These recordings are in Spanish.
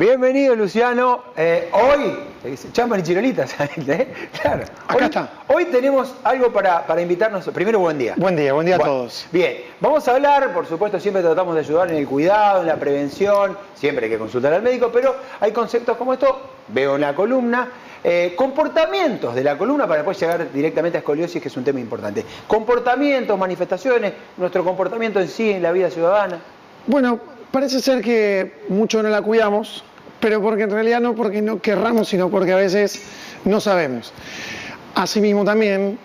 Bienvenido, Luciano. Hoy, chamba y chirolitas, claro. Acá está. Hoy tenemos algo para invitarnos. Primero, buen día. Buen día a todos. Bien, vamos a hablar, por supuesto, siempre tratamos de ayudar en el cuidado, en la prevención, siempre hay que consultar al médico, pero hay conceptos como esto, veo en la columna, comportamientos de la columna para después llegar directamente a escoliosis, que es un tema importante. Comportamientos, manifestaciones, nuestro comportamiento en sí, en la vida ciudadana. Bueno, parece ser que mucho no la cuidamos, pero porque en realidad no porque no querramos, sino porque a veces no sabemos. Asimismo también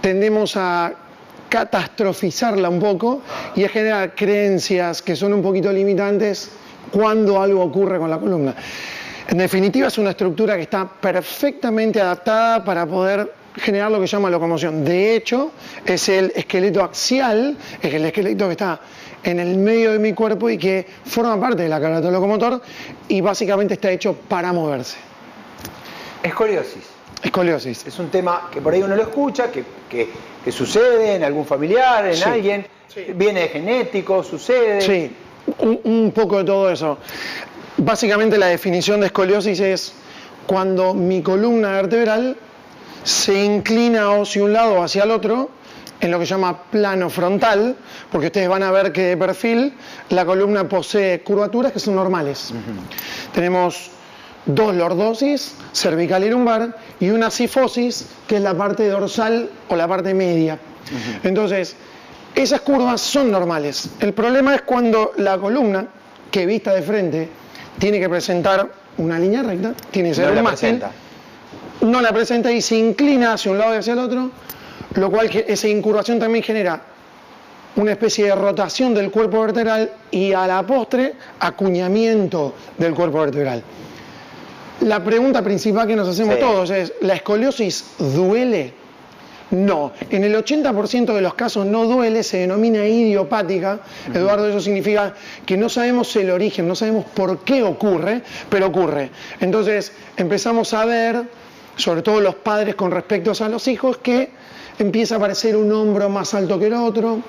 tendemos a catastrofizarla un poco y a generar creencias que son un poquito limitantes cuando algo ocurre con la columna. En definitiva, es una estructura que está perfectamente adaptada para poder generar lo que se llama locomoción. De hecho, es el esqueleto axial, es el esqueleto que está en el medio de mi cuerpo y que forma parte del aparato locomotor y básicamente está hecho para moverse. Escoliosis. Escoliosis. Es un tema que por ahí uno lo escucha, que sucede en algún familiar, en alguien, viene de genético, sucede. Sí, un poco de todo eso. Básicamente la definición de escoliosis es cuando mi columna vertebral se inclina hacia un lado o hacia el otro en lo que se llama plano frontal, porque ustedes van a ver que de perfil la columna posee curvaturas que son normales. Tenemos dos lordosis, cervical y lumbar, y una cifosis, que es la parte dorsal o la parte media. Entonces, esas curvas son normales. El problema es cuando la columna, que vista de frente, tiene que presentar una línea recta, tiene que ser un mástil, no la presenta y se inclina hacia un lado y hacia el otro, lo cual esa incurvación también genera una especie de rotación del cuerpo vertebral y a la postre acuñamiento del cuerpo vertebral. La pregunta principal que nos hacemos todos es, ¿la escoliosis duele? No, en el 80% de los casos no duele, se denomina idiopática. Eduardo, eso significa que no sabemos el origen, no sabemos por qué ocurre, pero ocurre. Entonces empezamos a ver, sobre todo los padres con respecto a los hijos, que empieza a aparecer un hombro más alto que el otro.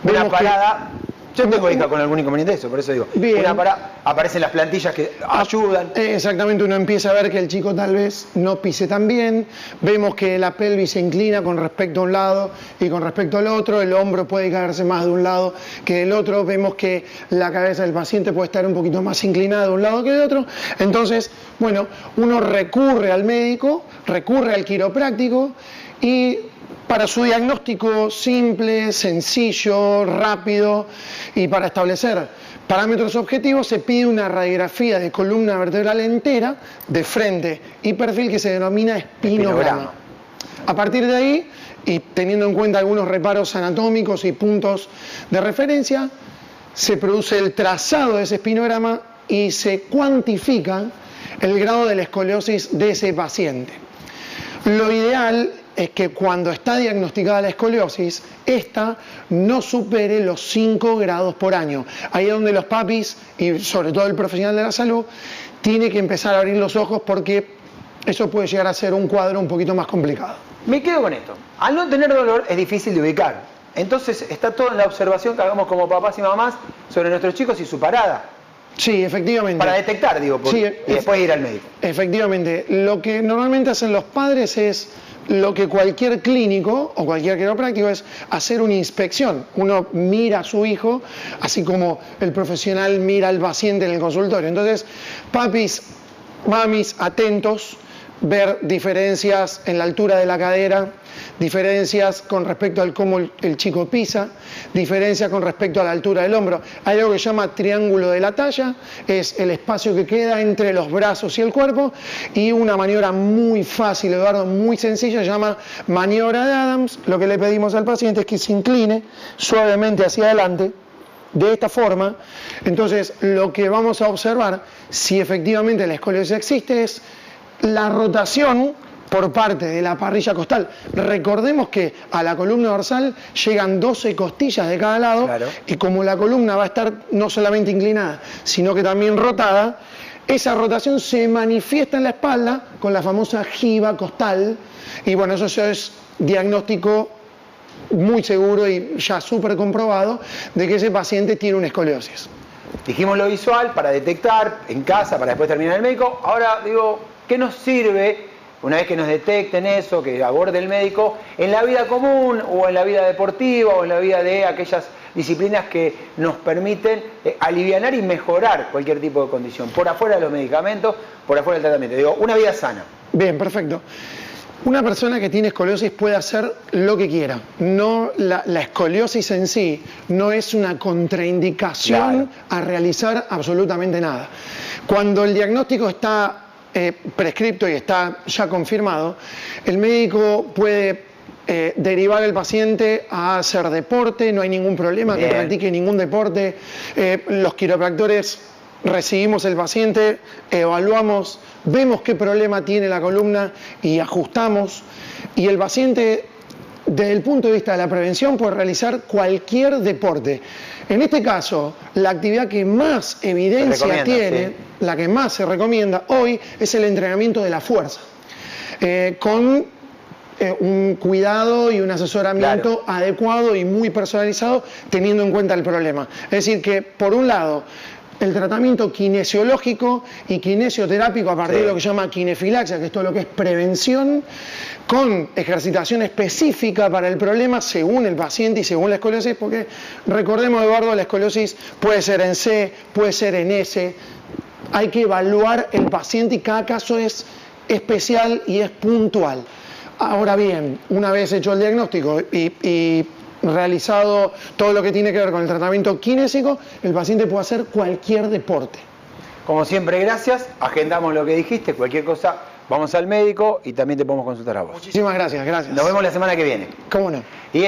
Una parada. Yo tengo hija con algún inconveniente de eso, por eso digo. Bien. Una parada, aparecen las plantillas que ayudan. Exactamente, uno empieza a ver que el chico tal vez no pise tan bien. Vemos que la pelvis se inclina con respecto a un lado y con respecto al otro. El hombro puede caerse más de un lado que del otro. Vemos que la cabeza del paciente puede estar un poquito más inclinada de un lado que del otro. Entonces, bueno, uno recurre al médico, recurre al quiropráctico y para su diagnóstico simple, sencillo, rápido y para establecer parámetros objetivos se pide una radiografía de columna vertebral entera, de frente y perfil, que se denomina espinograma. A partir de ahí, y teniendo en cuenta algunos reparos anatómicos y puntos de referencia, se produce el trazado de ese espinograma y se cuantifica el grado de la escoliosis de ese paciente. Lo ideal es que cuando está diagnosticada la escoliosis, esta no supere los 5 grados por año. Ahí es donde los papis, y sobre todo el profesional de la salud, tiene que empezar a abrir los ojos porque eso puede llegar a ser un cuadro un poquito más complicado. Me quedo con esto. Al no tener dolor es difícil de ubicar. Entonces está todo en la observación que hagamos como papás y mamás sobre nuestros chicos y su parada. Sí, efectivamente. Para detectar, digo, y después ir al médico. Efectivamente. Lo que normalmente hacen los padres es lo que cualquier clínico o cualquier quiropráctico es hacer una inspección. Uno mira a su hijo, así como el profesional mira al paciente en el consultorio. Entonces, papis, mamis, atentos, ver diferencias en la altura de la cadera, diferencias con respecto al cómo el chico pisa, diferencias con respecto a la altura del hombro. Hay algo que se llama triángulo de la talla, es el espacio que queda entre los brazos y el cuerpo, y una maniobra muy fácil, Eduardo, muy sencilla, se llama maniobra de Adams. Lo que le pedimos al paciente es que se incline suavemente hacia adelante, de esta forma. Entonces, lo que vamos a observar, si efectivamente la escoliosis existe, es la rotación por parte de la parrilla costal. Recordemos que a la columna dorsal llegan 12 costillas de cada lado, y como la columna va a estar no solamente inclinada, sino que también rotada, esa rotación se manifiesta en la espalda con la famosa jiba costal, y bueno, eso ya es diagnóstico muy seguro y ya súper comprobado de que ese paciente tiene una escoliosis. Dijimos lo visual para detectar en casa, para después terminar el médico. Ahora digo, ¿qué nos sirve una vez que nos detecten eso, que aborde el médico, en la vida común o en la vida deportiva o en la vida de aquellas disciplinas que nos permiten alivianar y mejorar cualquier tipo de condición? Por afuera de los medicamentos, por afuera del tratamiento. Digo, una vida sana. Bien, perfecto. Una persona que tiene escoliosis puede hacer lo que quiera. No, la escoliosis en sí no es una contraindicación a realizar absolutamente nada. Cuando el diagnóstico está prescripto y está ya confirmado, el médico puede derivar al paciente a hacer deporte, no hay ningún problema que practique ningún deporte. Los quiropractores recibimos el paciente, evaluamos, vemos qué problema tiene la columna y ajustamos. Y el paciente, desde el punto de vista de la prevención, puede realizar cualquier deporte. En este caso, la actividad que más evidencia tiene, la que más se recomienda hoy, es el entrenamiento de la fuerza, con un cuidado y un asesoramiento adecuado y muy personalizado, teniendo en cuenta el problema. Es decir, que por un lado, el tratamiento kinesiológico y kinesioterápico a partir de lo que se llama kinefilaxia, que es todo lo que es prevención, con ejercitación específica para el problema según el paciente y según la escoliosis, porque recordemos, Eduardo, la escoliosis puede ser en C, puede ser en S, hay que evaluar el paciente y cada caso es especial y es puntual. Ahora bien, una vez hecho el diagnóstico y realizado todo lo que tiene que ver con el tratamiento kinésico, el paciente puede hacer cualquier deporte. Como siempre, gracias. Agendamos lo que dijiste. Cualquier cosa, vamos al médico y también te podemos consultar a vos. Muchísimas gracias, gracias. Nos vemos la semana que viene. ¿Cómo no? Y